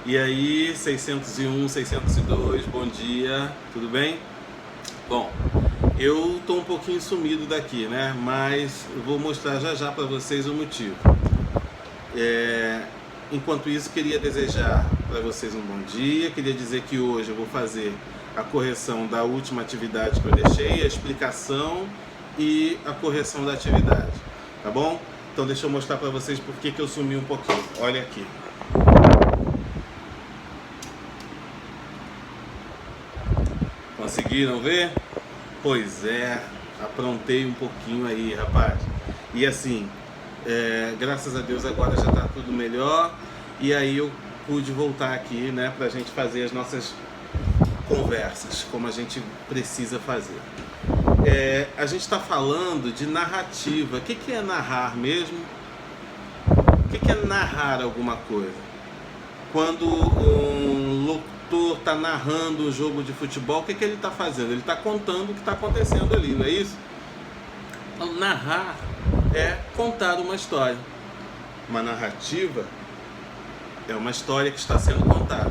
E aí, 601, 602, bom dia, tudo bem? Bom, eu tô um pouquinho sumido daqui, né? Mas eu vou mostrar já já para vocês o motivo. Enquanto isso, queria desejar para vocês um bom dia. Queria dizer que hoje eu vou fazer a correção da última atividade que eu deixei, a explicação e a correção da atividade, tá bom? Então deixa eu mostrar para vocês por que eu sumi um pouquinho. Olha aqui. Conseguiram ver? Pois é, aprontei um pouquinho aí, rapaz. E assim, graças a Deus agora já está tudo melhor. E aí eu pude voltar aqui, né, pra gente fazer as nossas conversas, como a gente precisa fazer. A gente está falando de narrativa. O que é narrar mesmo? O que é narrar alguma coisa? Quando um locutor está narrando um jogo de futebol, o que ele está fazendo? Ele está contando o que está acontecendo ali, não é isso? Então, narrar é contar uma história. Uma narrativa é uma história que está sendo contada.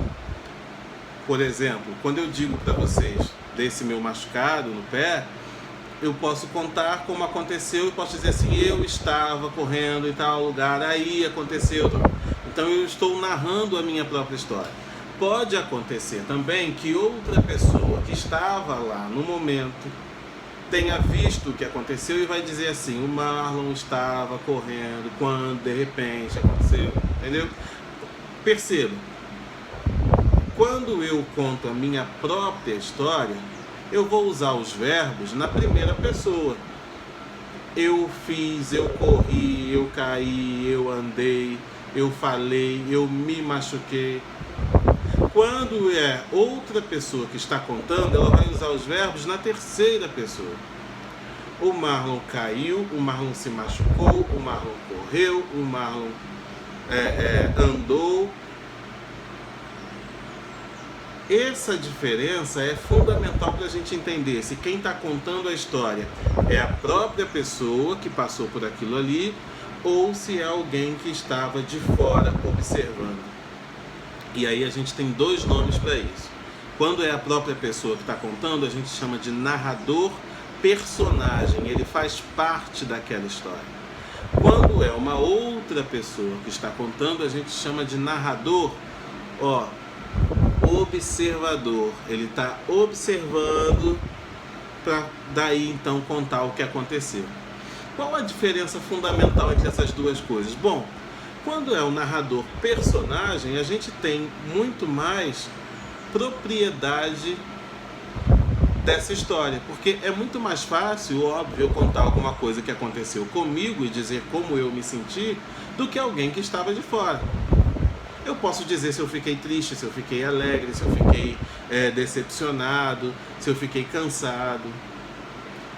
Por exemplo, quando eu digo para vocês desse meu machucado no pé, eu posso contar como aconteceu e posso dizer assim, eu estava correndo em tal lugar, aí aconteceu. Então eu estou narrando a minha própria história. Pode acontecer também que outra pessoa que estava lá no momento tenha visto o que aconteceu e vai dizer assim, o Marlon estava correndo quando de repente aconteceu, entendeu? Perceba, quando eu conto a minha própria história, eu vou usar os verbos na primeira pessoa. Eu fiz, eu corri, eu caí, eu andei, eu falei, eu me machuquei. Quando é outra pessoa que está contando, ela vai usar os verbos na terceira pessoa. O Marlon caiu, o Marlon se machucou, o Marlon correu, o Marlon andou. Essa diferença é fundamental para a gente entender se quem está contando a história é a própria pessoa que passou por aquilo ali ou se é alguém que estava de fora observando. E aí a gente tem dois nomes para isso. Quando é a própria pessoa que está contando, a gente chama de narrador personagem, ele faz parte daquela história. Quando é uma outra pessoa que está contando, a gente chama de narrador, observador. Ele está observando para daí então contar o que aconteceu. Qual a diferença fundamental entre essas duas coisas? Bom, quando é o narrador personagem, a gente tem muito mais propriedade dessa história, porque é muito mais fácil, óbvio, eu contar alguma coisa que aconteceu comigo e dizer como eu me senti, do que alguém que estava de fora. Eu posso dizer se eu fiquei triste, se eu fiquei alegre, se eu fiquei decepcionado, se eu fiquei cansado.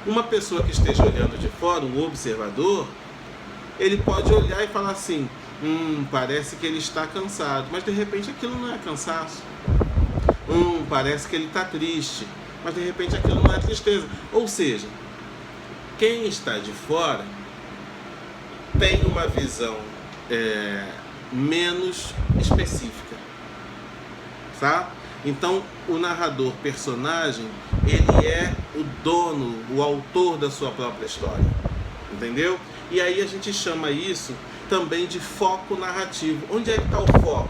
Uma pessoa que esteja olhando de fora, um observador, ele pode olhar e falar assim, parece que ele está cansado, mas de repente aquilo não é cansaço. Parece que ele está triste, mas de repente aquilo não é tristeza. Ou seja, quem está de fora tem uma visão menos específica, tá? Então o narrador personagem, ele é o dono, o autor da sua própria história, entendeu? E aí a gente chama isso também de foco narrativo. Onde é que está o foco?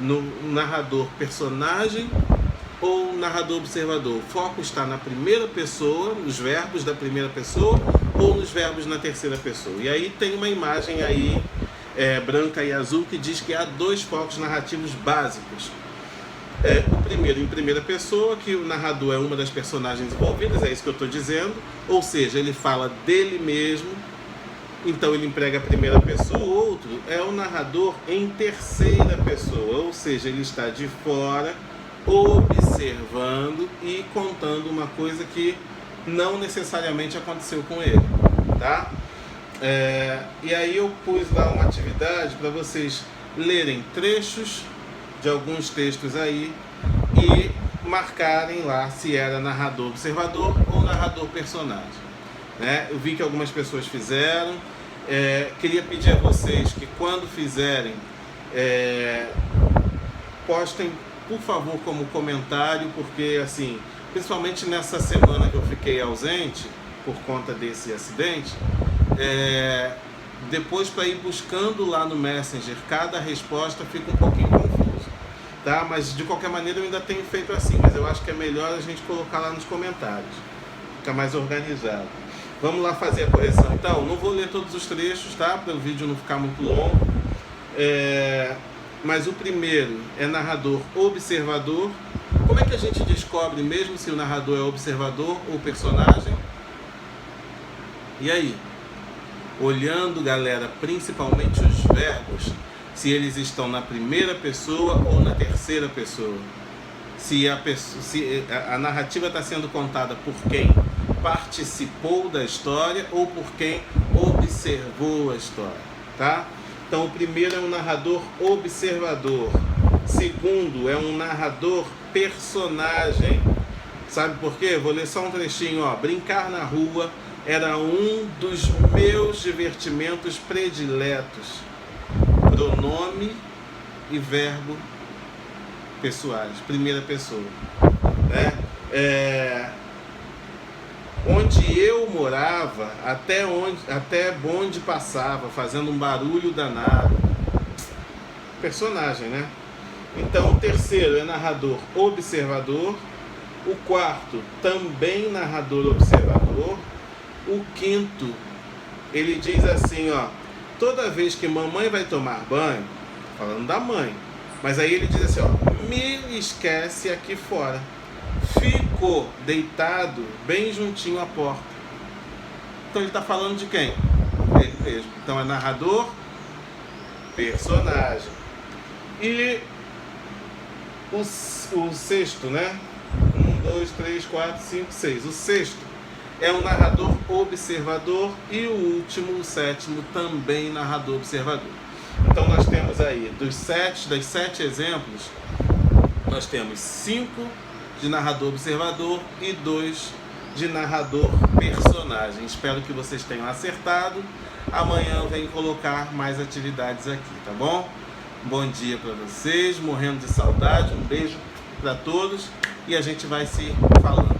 No narrador personagem ou narrador observador? O foco está na primeira pessoa, nos verbos da primeira pessoa ou nos verbos na terceira pessoa. E aí tem uma imagem aí branca e azul que diz que há dois focos narrativos básicos. O primeiro em primeira pessoa, que o narrador é uma das personagens envolvidas, é isso que eu estou dizendo, ou seja, ele fala dele mesmo, então ele emprega a primeira pessoa. O outro é o narrador em terceira pessoa, ou seja, ele está de fora, observando e contando uma coisa que não necessariamente aconteceu com ele, tá? E aí eu pus lá uma atividade para vocês lerem trechos de alguns textos aí e marcarem lá se era narrador observador ou narrador personagem, né? Eu vi que algumas pessoas fizeram. Queria pedir a vocês que quando fizerem postem, por favor, como comentário, porque assim, principalmente nessa semana que eu fiquei ausente por conta desse acidente, depois para ir buscando lá no Messenger cada resposta fica um pouquinho confuso, tá? Mas de qualquer maneira eu ainda tenho feito assim, mas eu acho que é melhor a gente colocar lá nos comentários, fica mais organizado. Vamos lá fazer a correção então. Não vou ler todos os trechos, tá? Para o vídeo não ficar muito longo. Mas o primeiro é narrador observador. Como é que a gente descobre mesmo se o narrador é observador ou personagem? E aí? Olhando, galera, principalmente os verbos, se eles estão na primeira pessoa ou na terceira pessoa. Se a narrativa está sendo contada por quem participou da história ou por quem observou a história, tá? Então o primeiro é um narrador observador, segundo é um narrador personagem. Sabe por quê? Vou ler só um trechinho, ó. Brincar na rua era um dos meus divertimentos prediletos. Pronome e verbo pessoais, primeira pessoa, né? Onde eu morava, até bonde passava, fazendo um barulho danado. Personagem, né? Então, o terceiro é narrador observador. O quarto, também narrador observador. O quinto, ele diz assim, ó: toda vez que mamãe vai tomar banho, falando da mãe, mas aí ele diz assim, ó: me esquece aqui fora. Ficou deitado bem juntinho à porta. Então ele está falando de quem? Ele mesmo. Então é narrador, personagem. E o sexto, né? 1, 2, 3, 4, 5, 6. O sexto é um narrador observador. E o último, o sétimo, também narrador observador. Então nós temos aí, das 7 exemplos, nós temos 5 de narrador observador e 2 de narrador personagem. Espero que vocês tenham acertado. Amanhã eu venho colocar mais atividades aqui, tá bom? Bom dia para vocês, morrendo de saudade, um beijo para todos e a gente vai se falando.